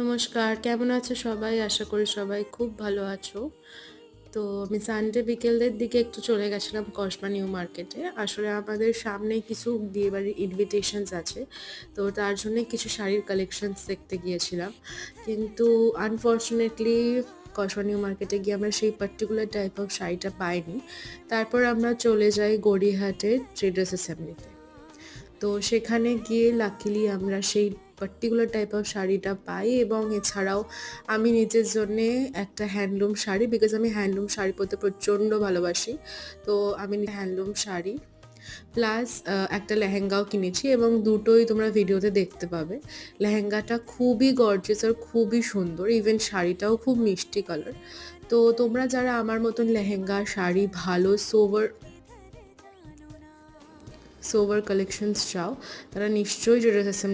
নমস্কার, কেমন আছো সবাই? আশা করি সবাই খুব ভালো আছো। তো আমি সানডে বিকেলের দিকে একটু চলে গেছিলাম কসবা নিউ মার্কেটে। আসলে আমাদের সামনে কিছু বিয়েবাড়ির ইনভিটেশনস আছে। তো তার জন্যে কিছু শাড়ির কালেকশনস দেখতে গিয়েছিলাম। কিন্তু আনফরচুনেটলি কসবা নিউ মার্কেটে গিয়ে আমরা সেই পার্টিকুলার টাইপ অফ শাড়িটা পাইনি। তারপর আমরা চলে যাই গড়িয়াহাটের ট্রেডার্স অ্যাসেম্বলিতে। তো সেখানে গিয়ে লাকিলি আমরা সেই পার্টিকুলার টাইপ অফ শাড়িটা পাই এবং এছাড়াও আমি নিজের জন্যে একটা হ্যান্ডলুম শাড়ি, বিকজ আমি হ্যান্ডলুম শাড়ি পরতে প্রচণ্ড ভালোবাসি। তো আমি হ্যান্ডলুম শাড়ি প্লাস একটা লেহেঙ্গাও কিনেছি এবং দুটোই তোমরা ভিডিওতে দেখতে পাবে। লেহেঙ্গাটা খুবই গর্জিয়াস আর খুবই সুন্দর, ইভেন শাড়িটাও খুব মিষ্টি কালার। তো তোমরা যারা আমার মতন লেহেঙ্গা শাড়ি ভালো সোভার সোভার কালেকশনস চাও, তারা নিশ্চয়ই জেরোস